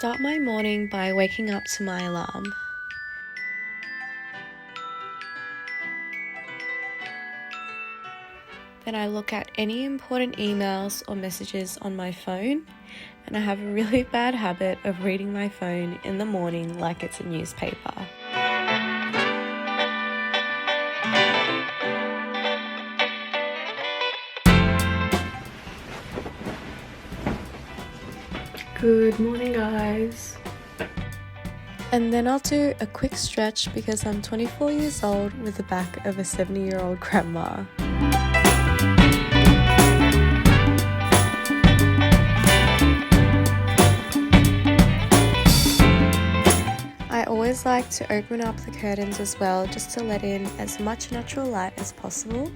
start my morning by waking up to my alarm. Then I look at any important emails or messages on my phone, and I have a really bad habit of reading my phone in the morning like it's a newspaper. Good morning, guys. And then I'll do a quick stretch because I'm 24 years old with the back of a 70-year-old grandma. I always like to open up the curtains as well, just to let in as much natural light as possible.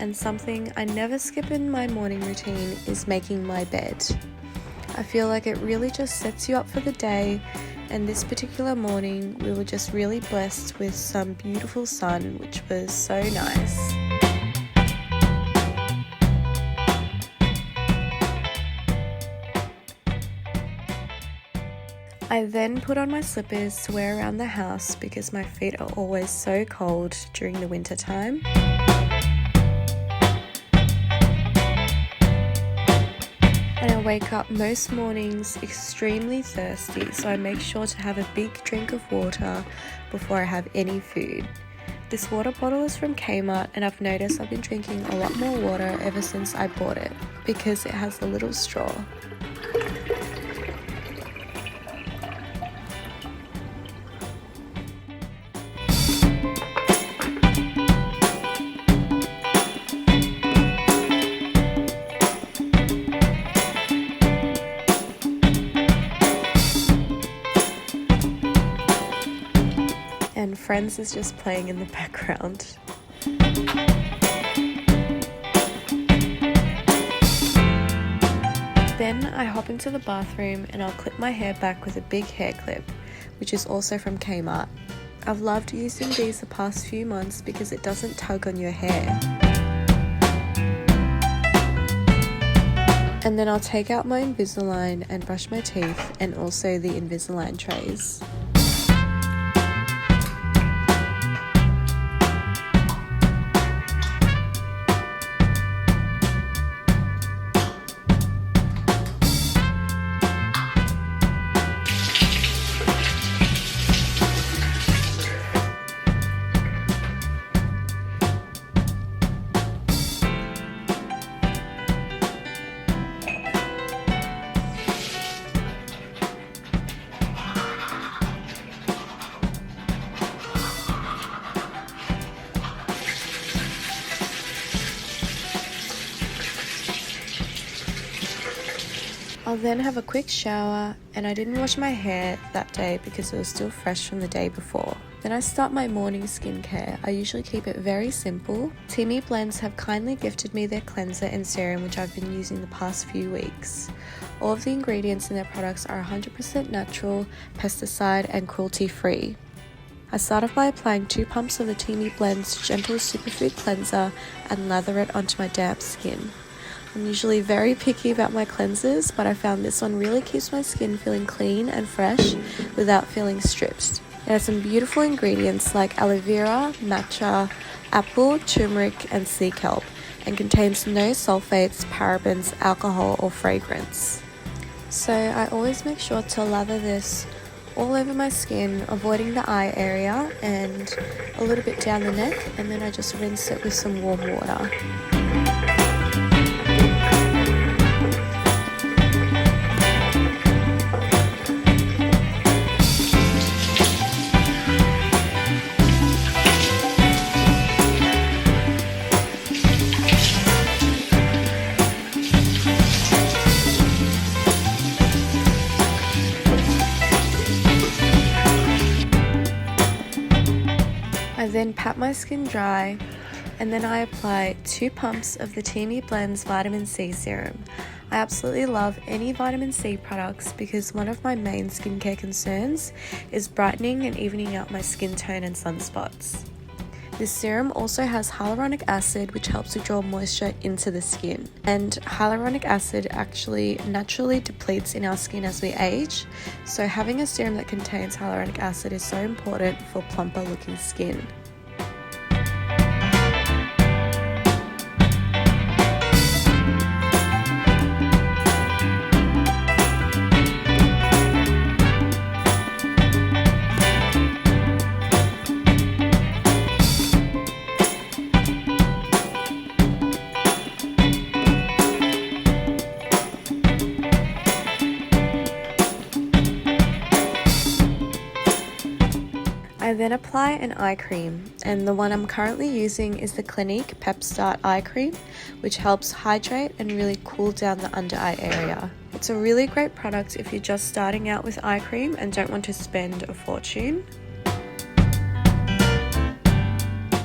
And something I never skip in my morning routine is making my bed. I feel like it really just sets you up for the day, and this particular morning we were just really blessed with some beautiful sun, which was so nice. I then put on my slippers to wear around the house because my feet are always so cold during the winter time. And I wake up most mornings extremely thirsty, so I make sure to have a big drink of water before I have any food. This water bottle is from Kmart, and I've noticed I've been drinking a lot more water ever since I bought it because it has a little straw. And Friends is just playing in the background. Then I hop into the bathroom and I'll clip my hair back with a big hair clip, which is also from Kmart. I've loved using these the past few months because it doesn't tug on your hair. And then I'll take out my Invisalign and brush my teeth, and also the Invisalign trays. I'll then have a quick shower, and I didn't wash my hair that day because it was still fresh from the day before. Then I start my morning skincare. I usually keep it very simple. Teamy Blends have kindly gifted me their cleanser and serum, which I've been using the past few weeks. All of the ingredients in their products are 100% natural, pesticide and cruelty free. I start off by applying 2 pumps of the Teamy Blends Gentle Superfood Cleanser and lather it onto my damp skin. I'm usually very picky about my cleansers, but I found this one really keeps my skin feeling clean and fresh without feeling stripped. It has some beautiful ingredients like aloe vera, matcha, apple, turmeric and sea kelp, and contains no sulfates, parabens, alcohol or fragrance. So I always make sure to lather this all over my skin, avoiding the eye area and a little bit down the neck, and then I just rinse it with some warm water. I then pat my skin dry, and then I apply 2 pumps of the Teamy Blends Vitamin C Serum. I absolutely love any vitamin C products because one of my main skincare concerns is brightening and evening out my skin tone and sunspots. This serum also has hyaluronic acid, which helps to draw moisture into the skin. And hyaluronic acid actually naturally depletes in our skin as we age, so having a serum that contains hyaluronic acid is so important for plumper looking skin. I then apply an eye cream, and the one I'm currently using is the Clinique Pep Start Eye Cream, which helps hydrate and really cool down the under eye area. It's a really great product if you're just starting out with eye cream and don't want to spend a fortune.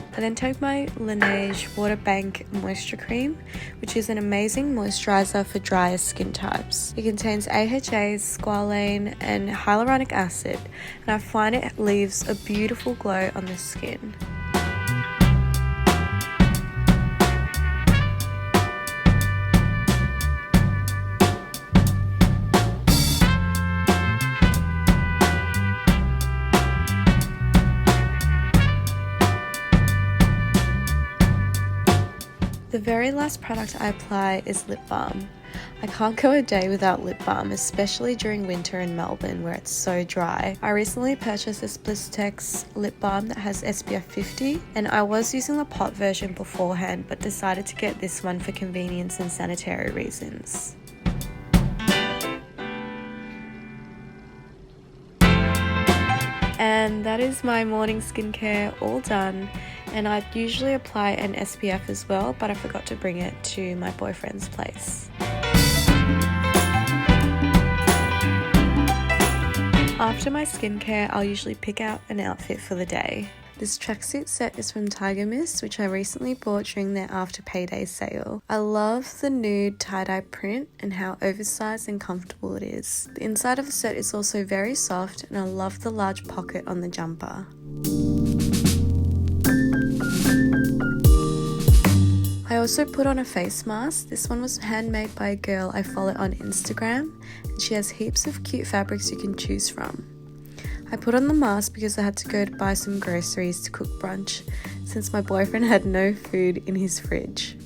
I then take my Laneige Water Bank Moisture Cream, which is an amazing moisturizer for drier skin types. It contains AHAs, squalane, and hyaluronic acid, and I find it leaves a beautiful glow on the skin. The very last product I apply is lip balm. I can't go a day without lip balm, especially during winter in Melbourne where it's so dry. I recently purchased this Blistex lip balm that has SPF 50, and I was using the pot version beforehand but decided to get this one for convenience and sanitary reasons. And that is my morning skincare all done, and I usually apply an SPF as well, but I forgot to bring it to my boyfriend's place. After my skincare, I'll usually pick out an outfit for the day. This tracksuit set is from Tiger Mist, which I recently bought during their after payday sale. I love the nude tie-dye print and how oversized and comfortable it is. The inside of the set is also very soft, and I love the large pocket on the jumper. I also put on a face mask. This one was handmade by a girl I follow on Instagram, and she has heaps of cute fabrics you can choose from. I put on the mask because I had to go to buy some groceries to cook brunch since my boyfriend had no food in his fridge.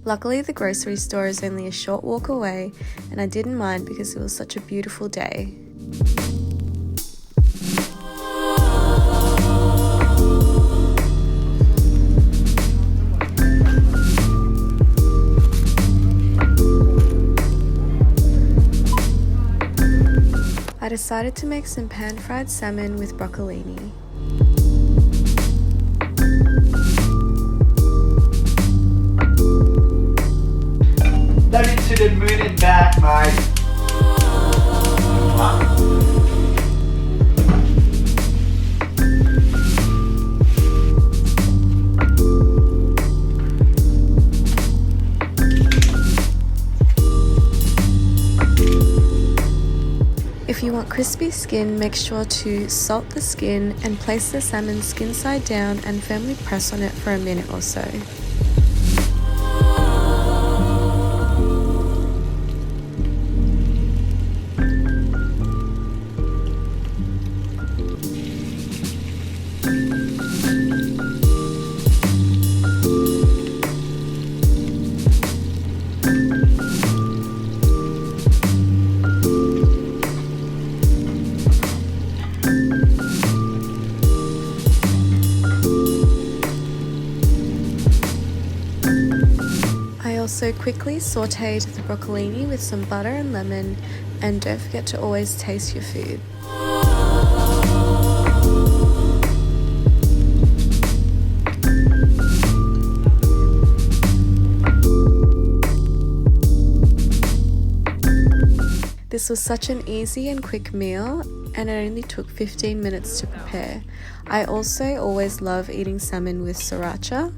Luckily, the grocery store is only a short walk away, and I didn't mind because it was such a beautiful day. I decided to make some pan-fried salmon with broccolini. Love you to the moon and back, mate. If you want crispy skin, make sure to salt the skin and place the salmon skin side down and firmly press on it for a minute or so. Also quickly sauteed the broccolini with some butter and lemon, and don't forget to always taste your food. This was such an easy and quick meal, and it only took 15 minutes to prepare. I also always love eating salmon with sriracha.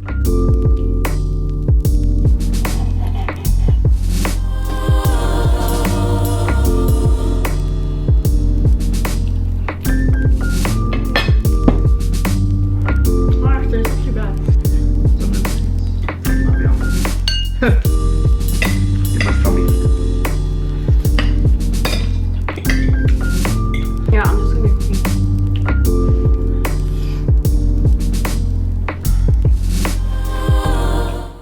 Yeah, I'm just gonna be cooking.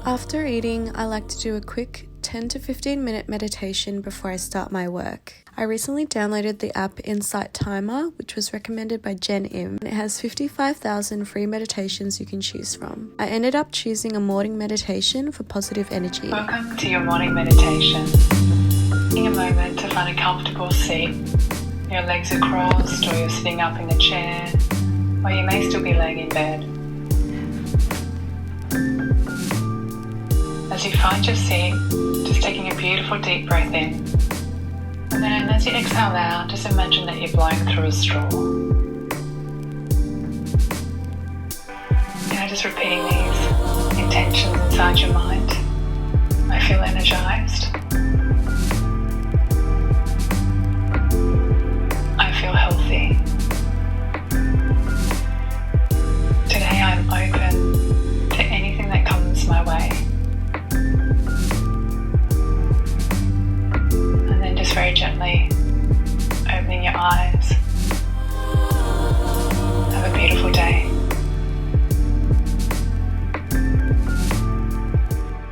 After eating, I like to do a quick 10 to 15 minute meditation before I start my work. I recently downloaded the app Insight Timer, which was recommended by Jen Im. It has 55,000 free meditations you can choose from. I ended up choosing a morning meditation for positive energy. Welcome to your morning meditation. Taking a moment to find a comfortable seat. Your legs are crossed, or you're sitting up in the chair, or you may still be laying in bed. As you find your seat, just taking a beautiful deep breath in. And then as you exhale out, just imagine that you're blowing through a straw. Now just repeating these intentions inside your mind. I feel energized. I feel healthy. Today I'm open to anything that comes my way. Just very gently opening your eyes. Have a beautiful day.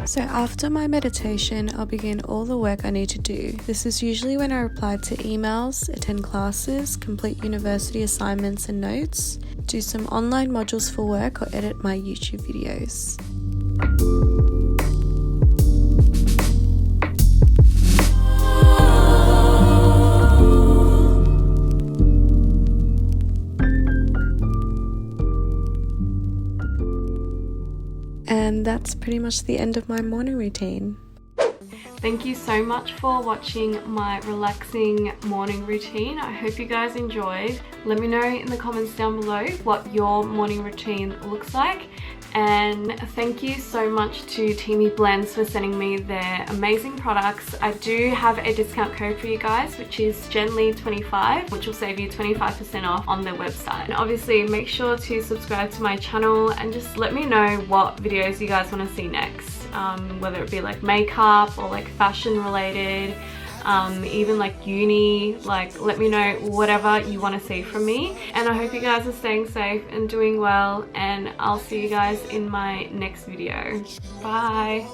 So after my meditation, I'll begin all the work I need to do. This is usually when I reply to emails, attend classes, complete university assignments and notes, do some online modules for work, or edit my YouTube videos. And that's pretty much the end of my morning routine. Thank you so much for watching my relaxing morning routine. I hope you guys enjoyed. Let me know in the comments down below what your morning routine looks like. And thank you so much to Teamy Blends for sending me their amazing products. I do have a discount code for you guys, which is GenLee25, which will save you 25% off on their website. And obviously make sure to subscribe to my channel and just let me know what videos you guys want to see next. Whether it be like makeup or like fashion related, even like uni, like let me know whatever you want to see from me. And I hope you guys are staying safe and doing well, and I'll see you guys in my next video. Bye.